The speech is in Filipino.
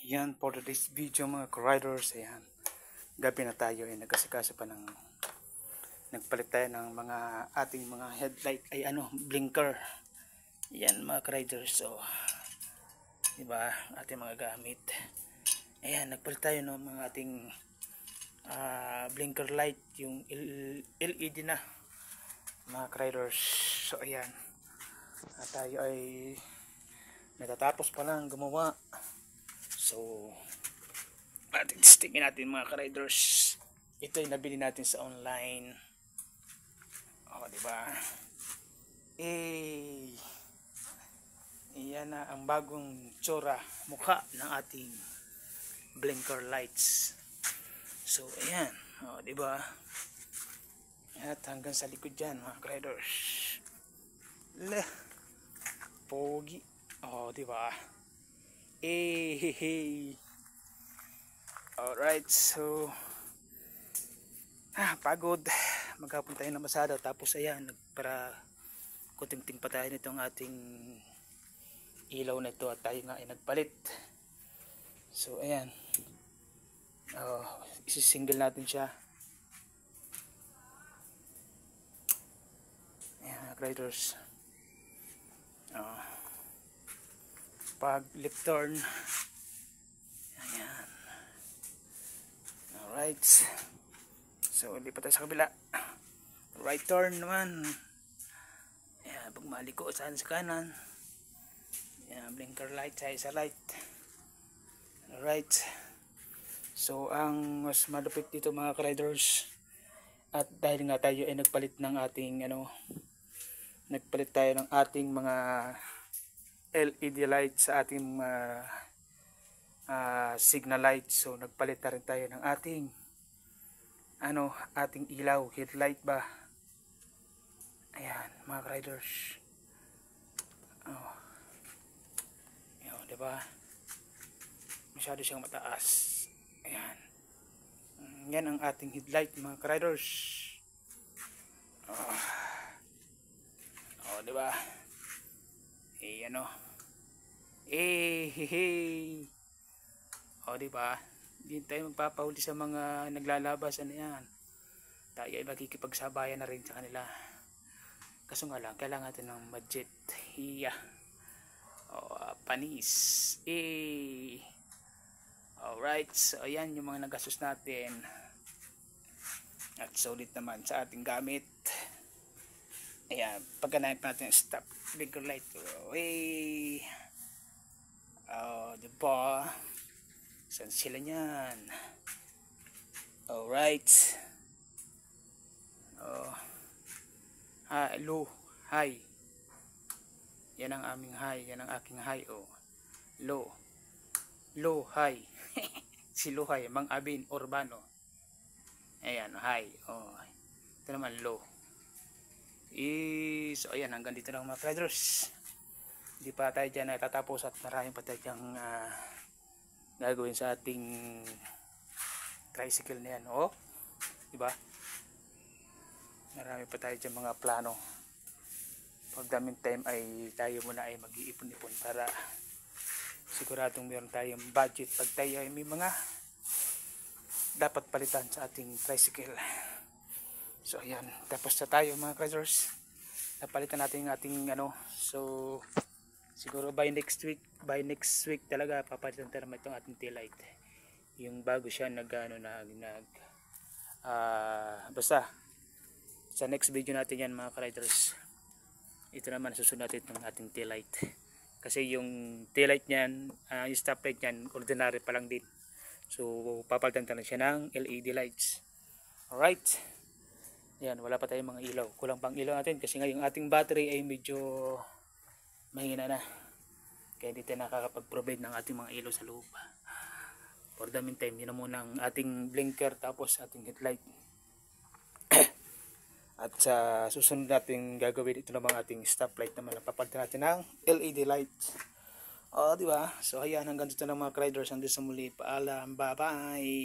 Yan for today's video mga riders. Ayan, gabi na tayo ay nagkasikaso pa ng nagpalit tayo ng mga ating mga headlight ay blinker. Yan mga riders. So diba ating mga gamit. Ayan, nagpalit tayo ng mga ating blinker light, yung LED na mga riders. So ayan, tayo ay natatapos pa lang gumawa. So ating testingin natin mga ka-riders. Ito ay nabili natin sa online. Diba? Iyan na ang bagong tsura mukha ng ating blinker lights. So ayan, diba? At hanggang sa likod dyan mga ka-riders. Pogi. Diba? Alright, so pagod, maghapon tayo ng masada, tapos ayan, para kuting-ting pa tayo nitong ating ilaw na ito at tayo nga ay nagpalit. So ayan, isisingle natin siya. Ayan, riders. Pag left turn, ayan. Alright, so hindi pa tayo sa kabila. Right turn naman, ayan, pag maliko saan sa kanan, ayan, blinker light sa light. Alright, so ang mas malupit dito mga riders, at dahil nga tayo ay nagpalit ng ating nagpalit tayo ng ating mga LED light sa ating signal light. So nagpalit na rin tayo ng ating ating ilaw, headlight ba. Ayan mga riders. Ayan, diba? Masyado siyang mataas. Ayan. Yan ang ating headlight mga riders. Diba? Diba? Hindi tayo magpapahuli sa mga naglalabas. Yan, tayo ay makikipagsabayan na rin sa kanila. Kaso nga lang, kailangan natin ng budget. Panis. Alright, so ayan yung mga nagastos natin. At solid naman sa ating gamit. Ayan, pagkanaip natin yung stop blinker light. Diba? Saan sila nyan? Alright. Low, high. Yan ang aming high. Yan ang aking high. Low. Low, high. Si low, high. Mang Abin, Urbano. Ayan, high. Ito naman, low. So ayan, hanggang dito lang mga riders. Hindi pa tayo dyan natatapos at maraming pa tayo dyang gagawin sa ating tricycle na yan. Diba? Marami pa tayo dyan mga plano. Pag daming time ay tayo muna ay mag-iipon-ipon para siguradong meron tayong budget pag tayo ay may mga dapat palitan sa ating tricycle. So ayan, tapos na tayo mga riders. Napalitan natin yung ating so siguro by next week talaga papalitan tayo naman itong ating tail light. Yung bago siya basta sa next video natin yan mga riders. Ito naman susunod natin itong ating tail light. Kasi yung tail light niyan, yung stop light niyan, ordinary pa lang din. So papalitan tayo siya ng LED lights. Alright. Yan, wala pa tayong mga ilaw. Kulang pang ilaw natin kasi nga yung ating battery ay medyo mahina na. Kaya hindi tayo nakakapag-provide ng ating mga ilaw sa loob. For the meantime, yun na muna ang ating blinker tapos ating headlight. At sa susunod natin gagawin, ito naman ating stoplight naman. Papalitan natin ng LED light. Diba? So ayan, hanggang dito ng mga riders. Hanggang sa muli. Paalam. Bye-bye.